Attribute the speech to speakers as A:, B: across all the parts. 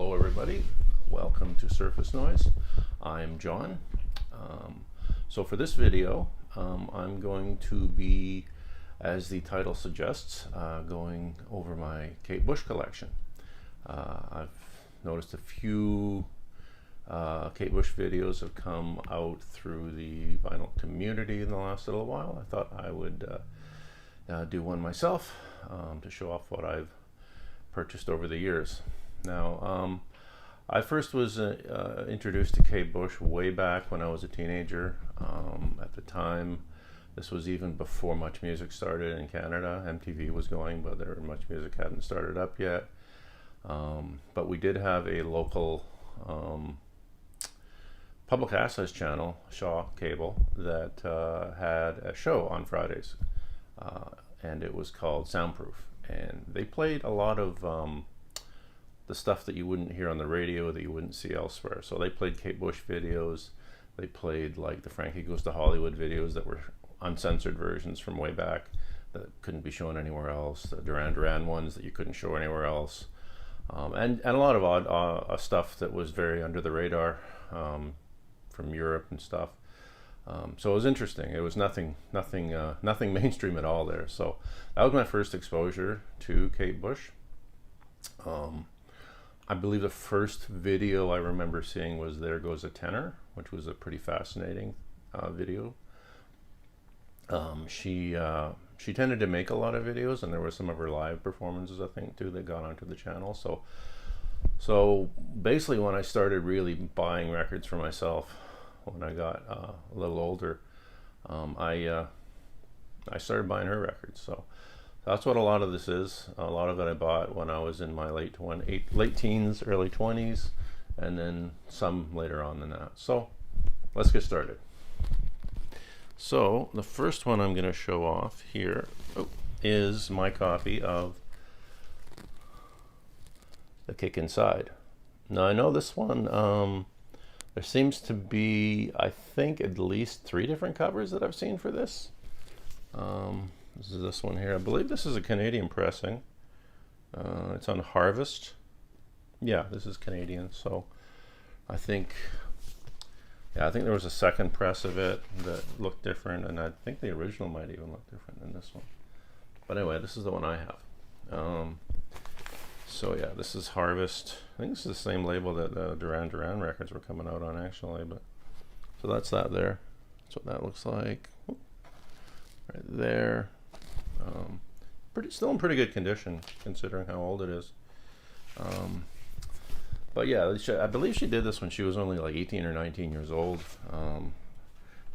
A: Hello everybody, welcome to Surface Noise. I'm John. So for this video, I'm going to be, as the title suggests, going over my Kate Bush collection. I've noticed a few Kate Bush videos have come out through the vinyl community in the last little while. I thought I would do one myself to show off what I've purchased over the years. Now, I first was introduced to Kate Bush way back when I was a teenager. At the time, this was even before Much Music started in Canada. MTV was going, but Much Music hadn't started up yet. But we did have a local public access channel, Shaw Cable, that had a show on Fridays, and it was called Soundproof. And they played a lot of the stuff that you wouldn't hear on the radio, that you wouldn't see elsewhere. So they played Kate Bush videos. They played like the Frankie Goes to Hollywood videos that were uncensored versions from way back that couldn't be shown anywhere else. The Duran Duran ones that you couldn't show anywhere else. And a lot of odd stuff that was very under the radar from Europe and stuff. So it was interesting. It was nothing mainstream at all there. So that was my first exposure to Kate Bush. I believe the first video I remember seeing was There Goes a Tenor, which was a pretty fascinating video. She tended to make a lot of videos, and there were some of her live performances, I think, too, that got onto the channel. So basically, when I started really buying records for myself, when I got a little older, I started buying her records. So that's what a lot of this is. A lot of it I bought when I was in my late teens, early 20s, and then some later on than that. So let's get started. So the first one I'm going to show off here is my copy of The Kick Inside. Now I know this one, there seems to be, I think, at least 3 different covers that I've seen for this. This is this one here. I believe this is a Canadian pressing. It's on Harvest. Yeah, this is Canadian. So I think there was a second press of it that looked different, and I think the original might even look different than this one. But anyway, this is the one I have. So yeah, this is Harvest. I think this is the same label that the Duran Duran records were coming out on, actually. But so that's that there. That's what that looks like. Right there. Still in pretty good condition considering how old it is. But yeah, I believe she did this when she was only like 18 or 19 years old.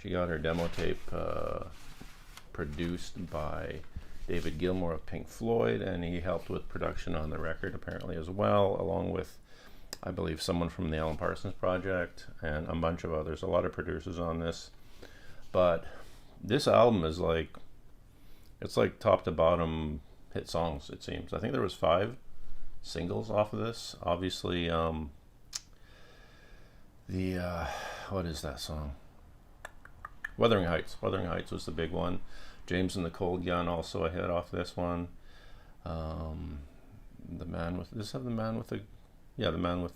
A: She got her demo tape produced by David Gilmour of Pink Floyd, and he helped with production on the record apparently as well, along with, I believe, someone from the Alan Parsons Project and a bunch of others. A lot of producers on this. But this album is like, it's like top to bottom hit songs, it seems. I think there was 5 singles off of this. Obviously, what is that song? Wuthering Heights. Wuthering Heights was the big one. James and the Cold Gun, also a hit off this one. The Man with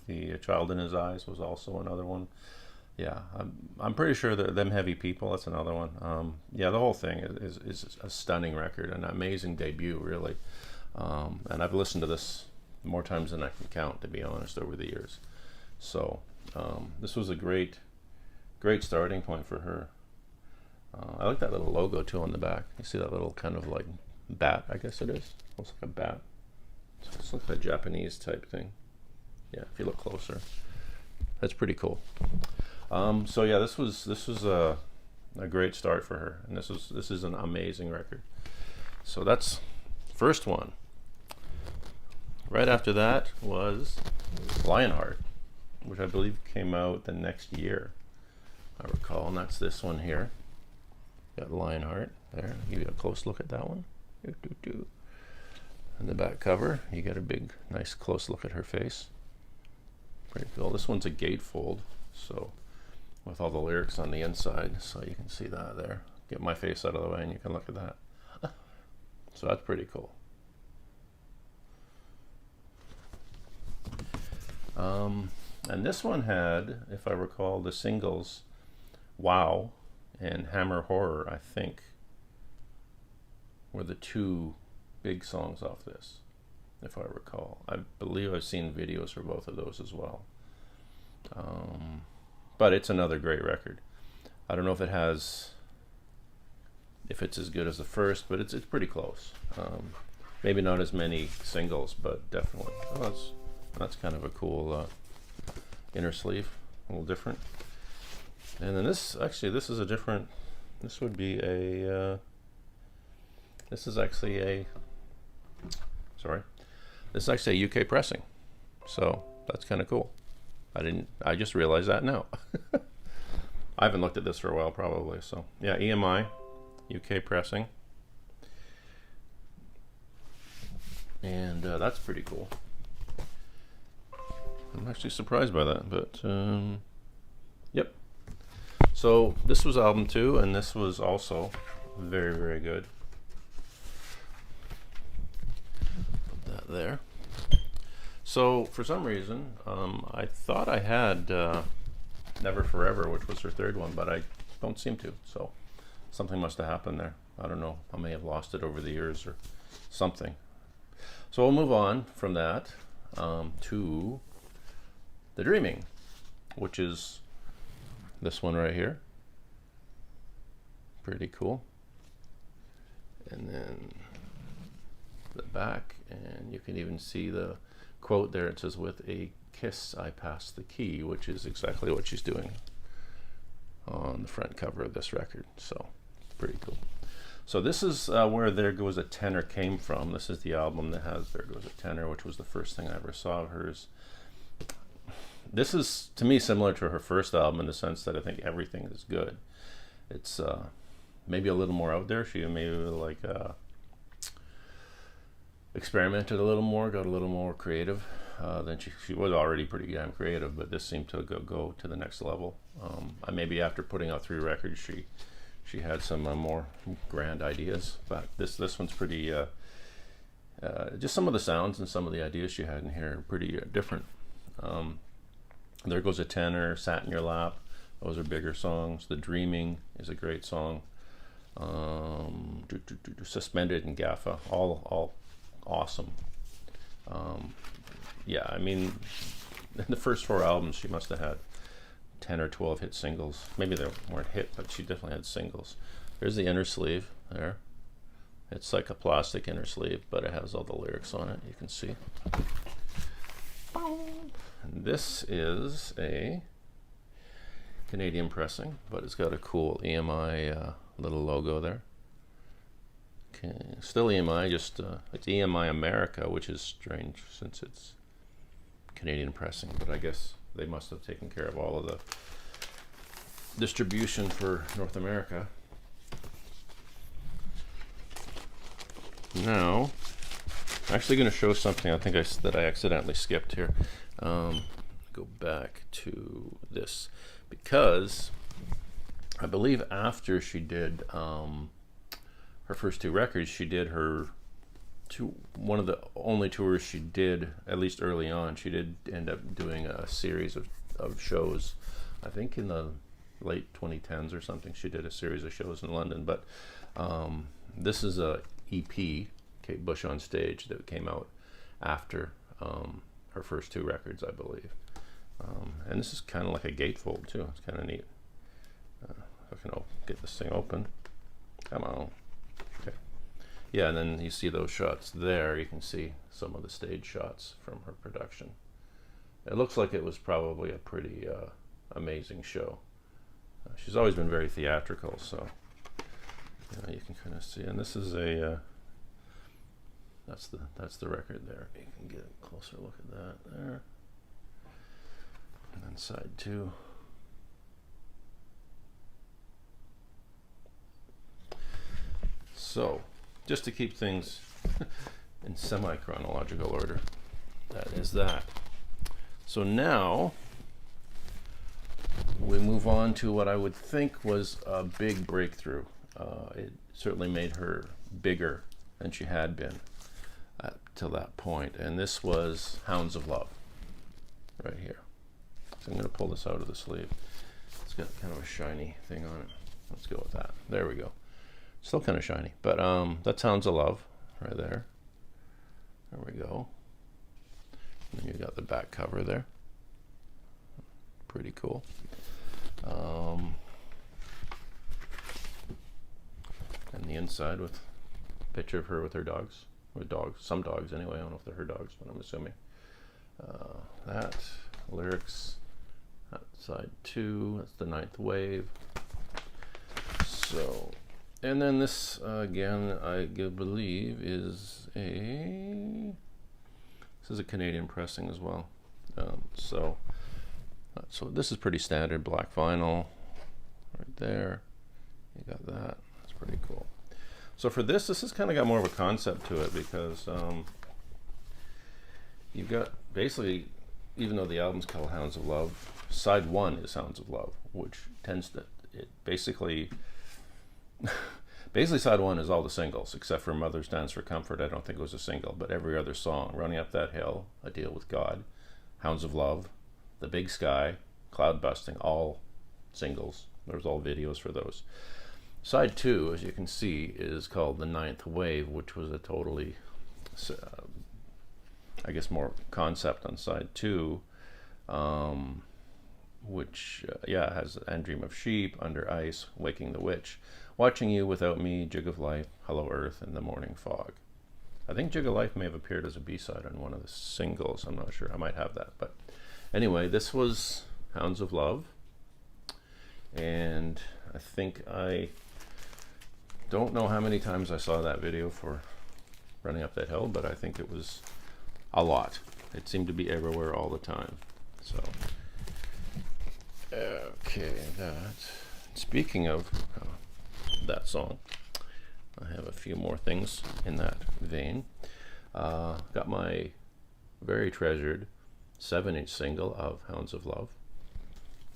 A: the Child in His Eyes was also another one. Yeah, I'm pretty sure that Them Heavy People, that's another one. Yeah, the whole thing is a stunning record, an amazing debut, really. And I've listened to this more times than I can count, to be honest, over the years. So this was a great starting point for her. I like that little logo too on the back. You see that little kind of like bat, I guess it is. Looks like a bat. So it's like a Japanese type thing. Yeah, if you look closer. That's pretty cool. So yeah, this was a great start for her, and this is an amazing record. So that's first one. Right after that was Lionheart, which I believe came out the next year, I recall, and that's this one here. Got Lionheart there. I'll give you a close look at that one. And the back cover, you get a big, nice close look at her face. Pretty cool. This one's a gatefold, so with all the lyrics on the inside, so you can see that there. Get my face out of the way and you can look at that. So that's pretty cool. And this one had, if I recall, the singles Wow and Hammer Horror, I think, were the two big songs off this, if I recall. I believe I've seen videos for both of those as well. But it's another great record. I don't know if it's as good as the first, but it's pretty close. Maybe not as many singles, but definitely. Oh, that's kind of a cool inner sleeve, a little different. And then this is a different. This would be a. This is actually a. Sorry, this is actually a UK pressing, so that's kind of cool. I just realized that now. I haven't looked at this for a while, probably. So yeah, EMI, UK pressing, and that's pretty cool. I'm actually surprised by that, but yep. So this was album 2, and this was also very, very good. Put that there. So for some reason, I thought I had Never Forever, which was her third one, but I don't seem to. So something must have happened there. I don't know. I may have lost it over the years or something. So we'll move on from that to The Dreaming, which is this one right here. Pretty cool. And then the back, and you can even see the quote there. It says, "With a kiss I pass the key," which is exactly what she's doing on the front cover of this record. So pretty cool. So this is where There Goes a Tenor came from. This is the album that has There Goes a Tenor, which was the first thing I ever saw of hers. This is, to me, similar to her first album in the sense that I think everything is good. It's maybe a little more out there. She maybe like experimented a little more, got a little more creative. Then she was already pretty damn creative, but this seemed to go to the next level. Maybe after putting out 3 records, she had some more grand ideas. But this one's pretty. Just some of the sounds and some of the ideas she had in here are pretty different. There Goes a Tenor, Sat in Your Lap, those are bigger songs. The Dreaming is a great song. Suspended and Gaffa, all awesome. Yeah, I mean, in the first 4 albums, she must have had 10 or 12 hit singles. Maybe they weren't hit, but she definitely had singles. There's the inner sleeve there. It's like a plastic inner sleeve, but it has all the lyrics on it, you can see. And this is a Canadian pressing, but it's got a cool EMI little logo there. Okay, still EMI, just it's EMI America, which is strange since it's Canadian pressing, but I guess they must have taken care of all of the distribution for North America. Now, I'm actually going to show something I think that I accidentally skipped here. Go back to this, because I believe after she did her first 2 records, she did one of the only tours she did, at least early on. She did end up doing a series of shows, I think in the late 2010s or something. She did a series of shows in London, but this is a EP, Kate Bush on Stage, that came out after her first 2 records, I believe. And this is kind of like a gatefold too. It's kind of neat. I can get this thing open. Come on. Okay. Yeah, and then you see those shots there. You can see some of the stage shots from her production. It looks like it was probably a pretty amazing show. She's always been very theatrical, so you can kind of see. And this is a that's the record there. You can get a closer look at that there. And then side 2. So, just to keep things in semi-chronological order, that is that. So now we move on to what I would think was a big breakthrough. It certainly made her bigger than she had been till that point, and this was Hounds of Love. right here. So I'm going to pull this out of the sleeve. It's got kind of a shiny thing on it. Let's go with that. There we go. Still kind of shiny, but that's Hounds of Love right there. There we go. And then you got the back cover there. Pretty cool. And the inside with a picture of her with her dogs. With dogs, some dogs anyway. I don't know if they're her dogs, but I'm assuming. That lyrics. That side 2. That's the 9th wave. So, and then this again, I believe is a. This is a Canadian pressing as well. So this is pretty standard black vinyl, right there. You got that. That's pretty cool. So for this has kind of got more of a concept to it because you've got basically, even though the album's called Hounds of Love, side 1 is Hounds of Love, which tends to basically side 1 is all the singles except for Mother's Dance for Comfort. I don't think it was a single, but every other song, Running Up That Hill, A Deal with God, Hounds of Love, The Big Sky, Cloud Busting, all singles. There's all videos for those. Side 2, as you can see, is called The 9th Wave, which was a totally, I guess, more concept on side 2, which, has And Dream of Sheep, Under Ice, Waking the Witch, Watching You, Without Me, Jig of Life, Hello Earth, and The Morning Fog. I think Jig of Life may have appeared as a B-side on one of the singles. I'm not sure. I might have that. But anyway, this was Hounds of Love. And I think I don't know how many times I saw that video for Running Up That Hill, but I think it was a lot. It seemed to be everywhere all the time. So, okay, that. Speaking of that song, I have a few more things in that vein. Got my very treasured 7-inch single of Hounds of Love.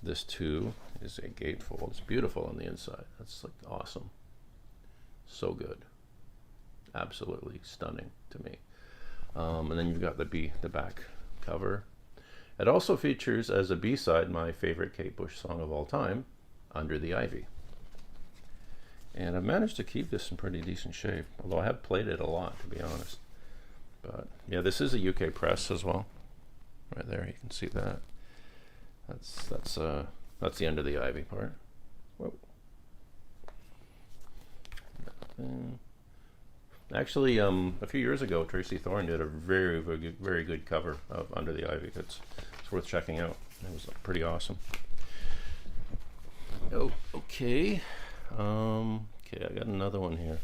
A: This too is a gatefold. It's beautiful on the inside. That's like awesome. So good. Absolutely stunning to me. And then you've got the back cover. It also features as a B-side my favorite Kate Bush song of all time, Under the Ivy. And I've managed to keep this in pretty decent shape, although I have played it a lot, to be honest. But yeah, this is a UK press as well. Right there, you can see that. That's the Under the Ivy part. Whoa. Actually, a few years ago, Tracy Thorn did a very, very good cover of Under the Ivy. It's worth checking out. It was pretty awesome. Oh, okay. Okay, I got another one here.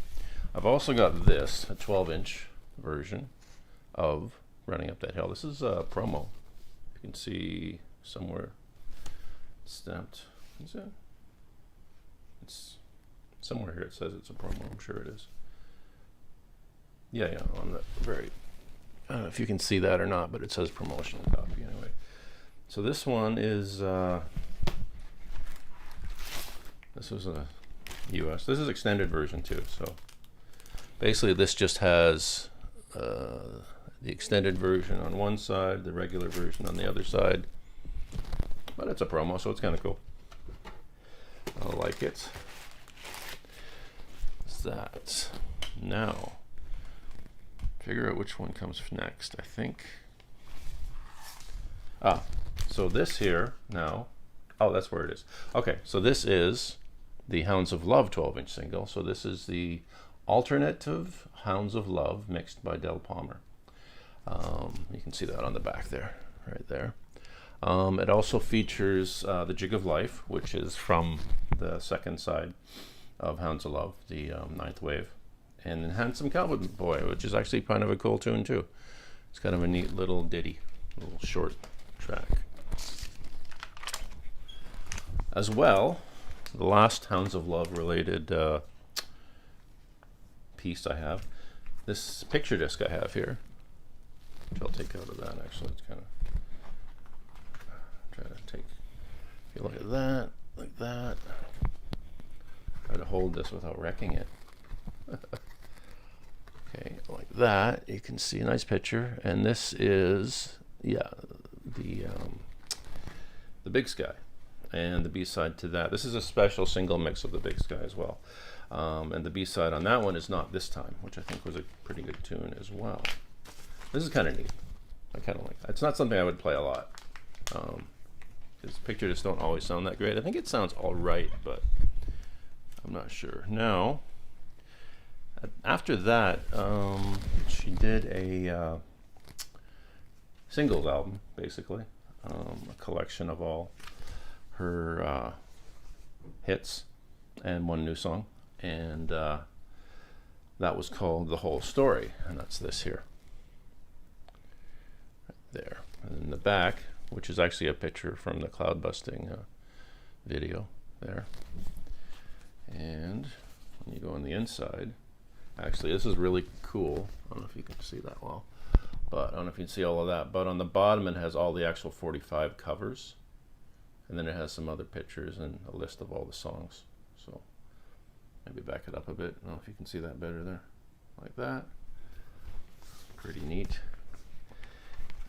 A: I've also got this, a 12-inch version of Running Up That Hill. This is a promo. You can see somewhere stamped. Is it? It's somewhere here. It says it's a promo. I'm sure it is. Yeah, on the very, I don't know if you can see that or not, but it says promotional copy anyway. So this one is, this was a US. This is extended version too. So basically this just has the extended version on one side, the regular version on the other side. But it's a promo, so it's kind of cool. I like it. What's that? Now, figure out which one comes next, I think. So this here now, that's where it is. Okay, so this is the Hounds of Love 12-inch single. So this is the alternative Hounds of Love mixed by Del Palmer. You can see that on the back there, right there. It also features the Jig of Life, which is from the second side of Hounds of Love, the 9th wave. And then Handsome Cowboy Boy, which is actually kind of a cool tune too. It's kind of a neat little ditty, little short track. As well, the last Hounds of Love related piece I have, this picture disc I have here, which I'll take out of that actually. It's kind of, try to take, if you look at that, like that. Try to hold this without wrecking it. Okay, like that. You can see a nice picture, and this is, the Big Sky. And the B-side to that, this is a special single mix of the Big Sky as well. And the B-side on that one is Not This Time, which I think was a pretty good tune as well. This is kind of neat. I kind of like that. It's not something I would play a lot. Because pictures just don't always sound that great. I think it sounds all right, but I'm not sure. Now, after that, she did a singles album, basically. A collection of all her hits and one new song. And that was called The Whole Story. And that's this here. Right there. And in the back, which is actually a picture from the cloud busting video there. And when you go on the inside, actually this is really cool. I don't know if you can see that well, but I don't know if you can see all of that. But on the bottom it has all the actual 45 covers, and then it has some other pictures and a list of all the songs. So maybe back it up a bit. I don't know if you can see that better there, like that. Pretty neat.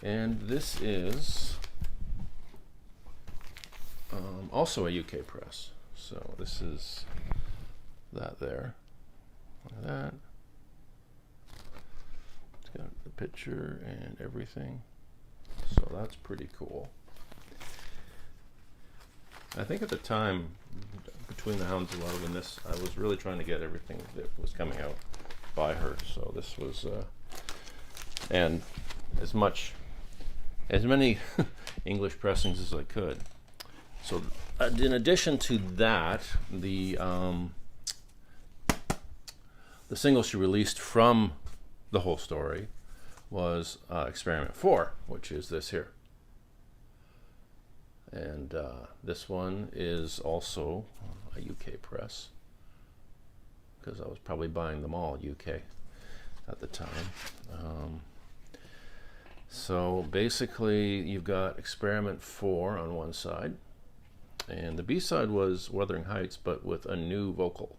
A: And this is also a UK press. So this is that there, like that. It's got the picture and everything. So that's pretty cool. I think at the time, between the Hounds of Love and this, I was really trying to get everything that was coming out by her. So this was, and as many English pressings as I could. So in addition to that, the single she released from The Whole Story was Experiment 4, which is this here. And this one is also a UK press, because I was probably buying them all UK at the time. So basically you've got Experiment 4 on one side, and the B-side was Wuthering Heights, but with a new vocal,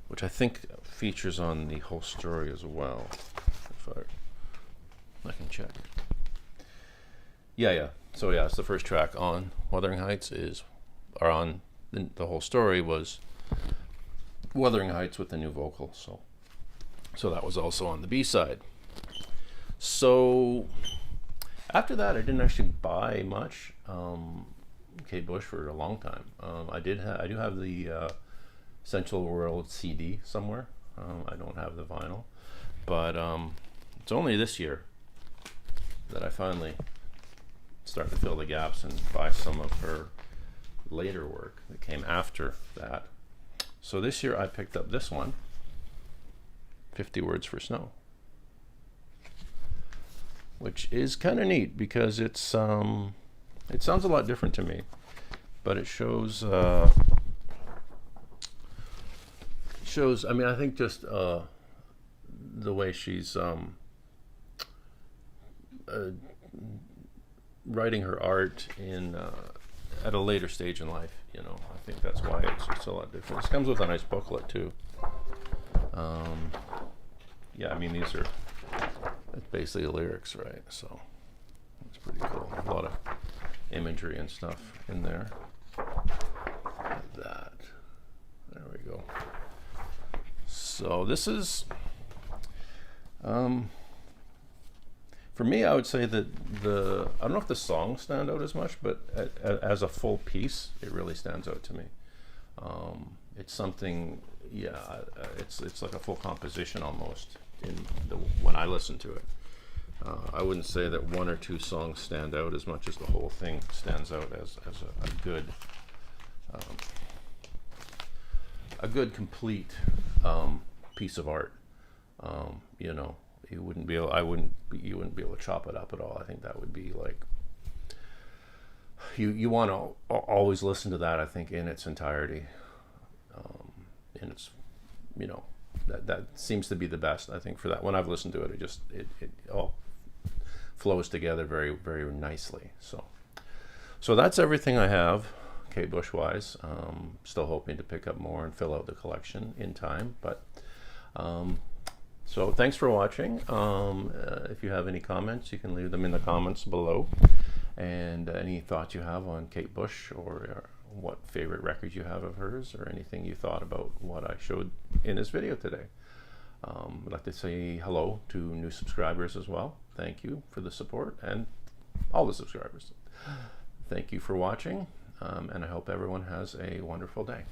A: which I think features on The Whole Story as well. If I can check. Yeah. So yeah, it's the first track on Wuthering Heights or on the Whole Story was Wuthering Heights with the new vocal. So that was also on the B-side. So after that, I didn't actually buy much Kate Bush for a long time. I do have the Central World CD somewhere. I don't have the vinyl, but it's only this year that I finally start to fill the gaps and buy some of her later work that came after that. So this year I picked up this one, 50 Words for Snow, which is kind of neat because it sounds a lot different to me, but it shows I mean, I think just the way she's writing her art in at a later stage in life, I think that's why it's a lot different. This comes with a nice booklet too. Yeah, I mean, that's basically the lyrics, right? So it's pretty cool. A lot of imagery and stuff in there. Like that. There we go. So this is for me, I would say that I don't know if the songs stand out as much, but as a full piece, it really stands out to me. It's something, it's like a full composition almost when I listen to it. I wouldn't say that one or two songs stand out as much as the whole thing stands out as a good complete piece of art. You wouldn't be able to chop it up at all. I think that would be like, you want to always listen to that, I think, in its entirety. And it's, that seems to be the best, I think, for that. When I've listened to it, it all flows together very, very nicely. So that's everything I have, Kate Bush wise. Still hoping to pick up more and fill out the collection in time, but so thanks for watching. If you have any comments, you can leave them in the comments below. and any thoughts you have on Kate Bush, or what favorite records you have of hers, or anything you thought about what I showed in this video today. I'd like to say hello to new subscribers as well. Thank you for the support, and all the subscribers. Thank you for watching, and I hope everyone has a wonderful day.